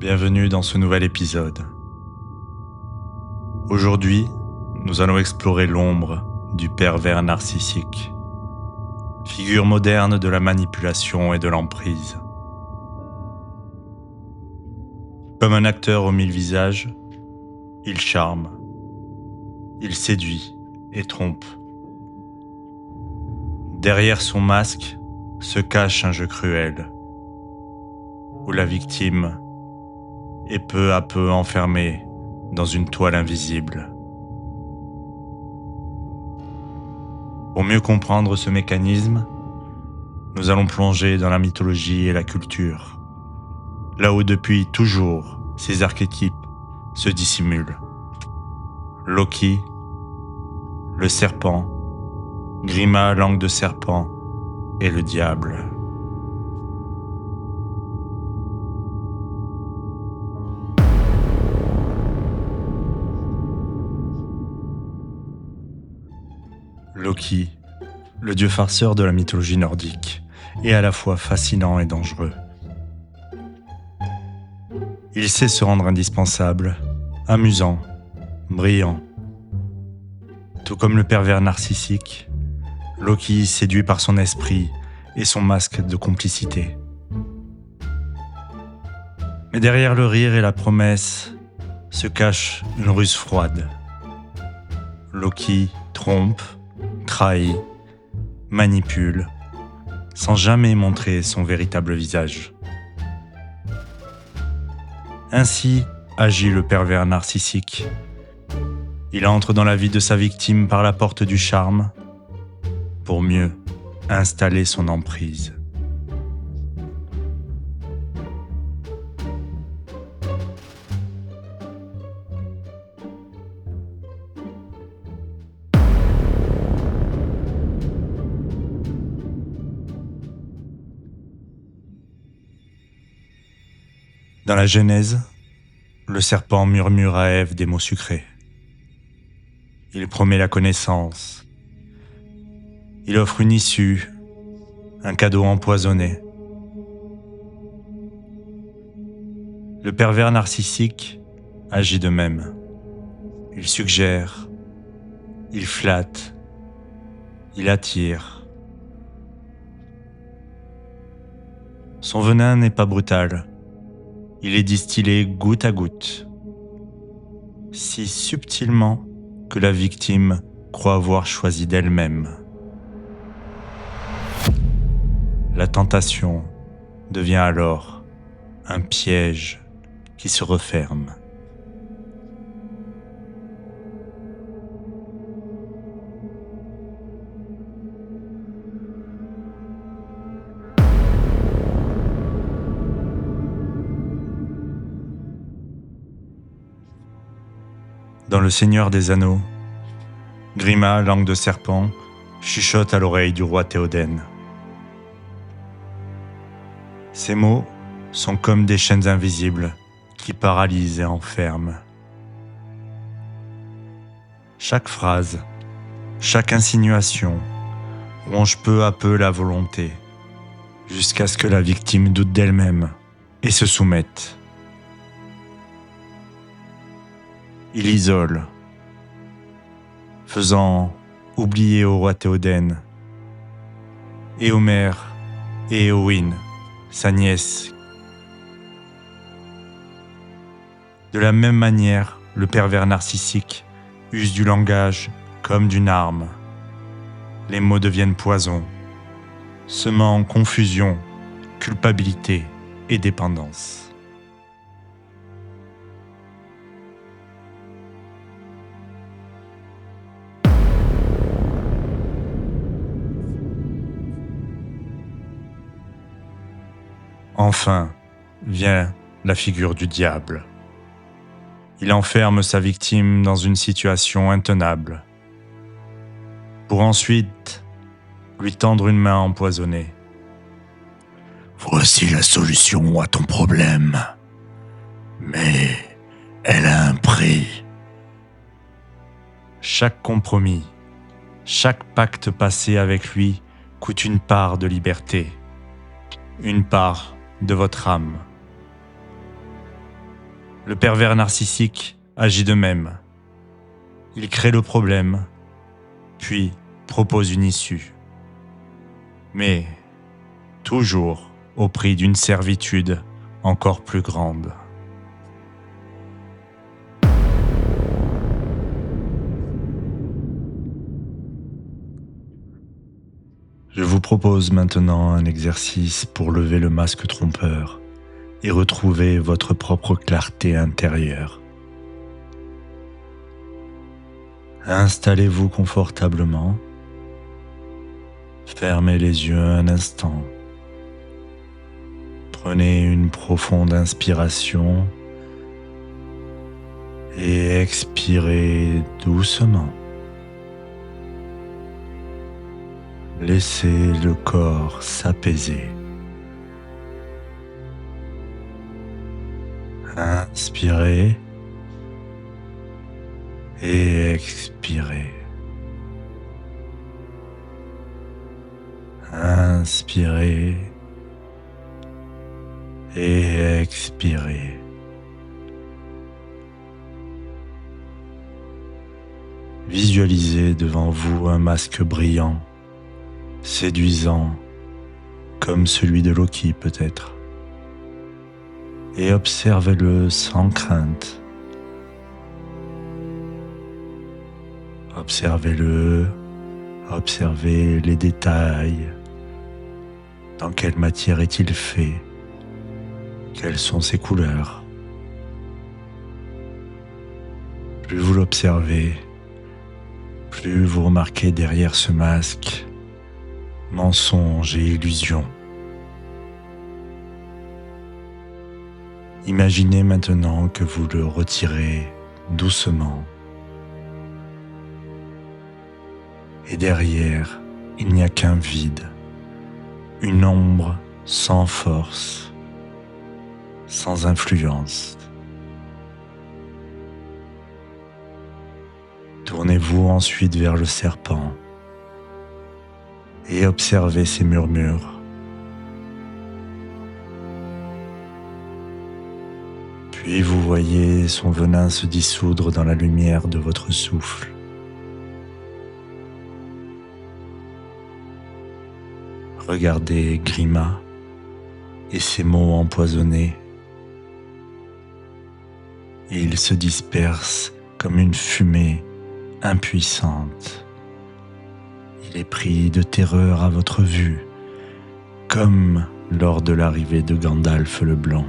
Bienvenue dans ce nouvel épisode. Aujourd'hui, nous allons explorer l'ombre du pervers narcissique, figure moderne de la manipulation et de l'emprise. Comme un acteur aux mille visages, il charme, il séduit et trompe. Derrière son masque se cache un jeu cruel, où la victime est peu à peu enfermée dans une toile invisible. Pour mieux comprendre ce mécanisme, nous allons plonger dans la mythologie et la culture, là où depuis toujours ces archétypes se dissimulent. Loki, le serpent, Grima, langue de serpent, et le diable. Loki, le dieu farceur de la mythologie nordique, est à la fois fascinant et dangereux. Il sait se rendre indispensable, amusant, brillant. Tout comme le pervers narcissique, Loki séduit par son esprit et son masque de complicité. Mais derrière le rire et la promesse se cache une ruse froide. Loki trompe, trahit, manipule, sans jamais montrer son véritable visage. Ainsi agit le pervers narcissique. Il entre dans la vie de sa victime par la porte du charme, pour mieux installer son emprise. Dans la Genèse, le serpent murmure à Ève des mots sucrés. Il promet la connaissance. Il offre une issue, un cadeau empoisonné. Le pervers narcissique agit de même. Il suggère, il flatte, il attire. Son venin n'est pas brutal. Il est distillé goutte à goutte, si subtilement que la victime croit avoir choisi d'elle-même. La tentation devient alors un piège qui se referme. Dans Le Seigneur des Anneaux, Grima, langue de serpent, chuchote à l'oreille du roi Théoden. Ces mots sont comme des chaînes invisibles qui paralysent et enferment. Chaque phrase, chaque insinuation ronge peu à peu la volonté, jusqu'à ce que la victime doute d'elle-même et se soumette. Il isole, faisant oublier au roi Théoden, Éomer et Éowyn, sa nièce. De la même manière, le pervers narcissique use du langage comme d'une arme. Les mots deviennent poison, semant confusion, culpabilité et dépendance. Enfin vient la figure du diable. Il enferme sa victime dans une situation intenable, pour ensuite lui tendre une main empoisonnée. Voici la solution à ton problème, mais elle a un prix. Chaque compromis, chaque pacte passé avec lui coûte une part de liberté, une part de votre âme. Le pervers narcissique agit de même. Il crée le problème, puis propose une issue. Mais toujours au prix d'une servitude encore plus grande. Je vous propose maintenant un exercice pour lever le masque trompeur et retrouver votre propre clarté intérieure. Installez-vous confortablement. Fermez les yeux un instant. Prenez une profonde inspiration et expirez doucement. Laissez le corps s'apaiser. Inspirez et expirez. Inspirez et expirez. Visualisez devant vous un masque brillant, séduisant, comme celui de Loki peut-être, et observez-le sans crainte. Observez-le, observez les détails. Dans quelle matière est-il fait? Quelles sont ses couleurs? Plus vous l'observez, plus vous remarquez derrière ce masque mensonge et illusion. Imaginez maintenant que vous le retirez doucement. Et derrière, il n'y a qu'un vide, une ombre sans force, sans influence. Tournez-vous ensuite vers le serpent et observez ses murmures. Puis vous voyez son venin se dissoudre dans la lumière de votre souffle. Regardez Grima et ses mots empoisonnés. Et ils se dispersent comme une fumée impuissante. Il est pris de terreur à votre vue, comme lors de l'arrivée de Gandalf le Blanc.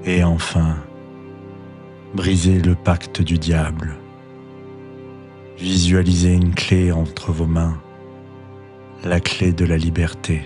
Et enfin, brisez le pacte du diable. Visualisez une clé entre vos mains, la clé de la liberté.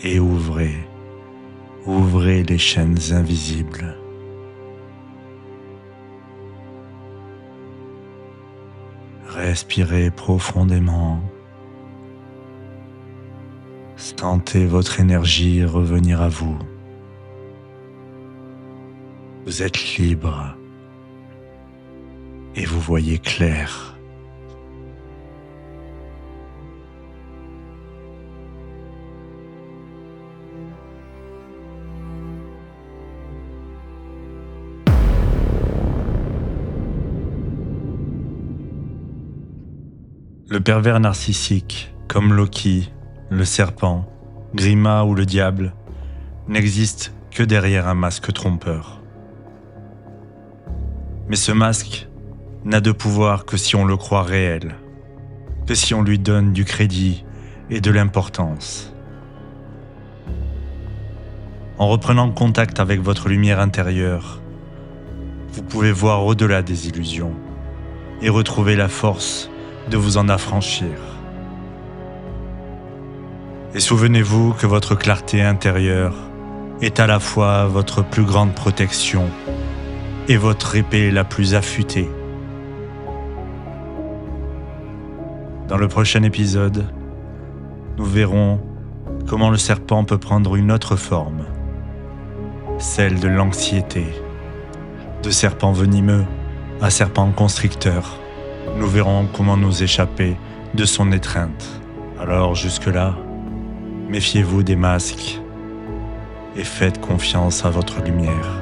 Et ouvrez les chaînes invisibles. Respirez profondément. Sentez votre énergie revenir à vous. Vous êtes libre et vous voyez clair. Le pervers narcissique, comme Loki, le serpent, Grima ou le diable, n'existe que derrière un masque trompeur. Mais ce masque n'a de pouvoir que si on le croit réel, que si on lui donne du crédit et de l'importance. En reprenant contact avec votre lumière intérieure, vous pouvez voir au-delà des illusions et retrouver la force de vous en affranchir. Et souvenez-vous que votre clarté intérieure est à la fois votre plus grande protection et votre épée la plus affûtée. Dans le prochain épisode, nous verrons comment le serpent peut prendre une autre forme, celle de l'anxiété. De serpent venimeux à serpent constricteur, nous verrons comment nous échapper de son étreinte. Alors jusque-là, méfiez-vous des masques et faites confiance à votre lumière.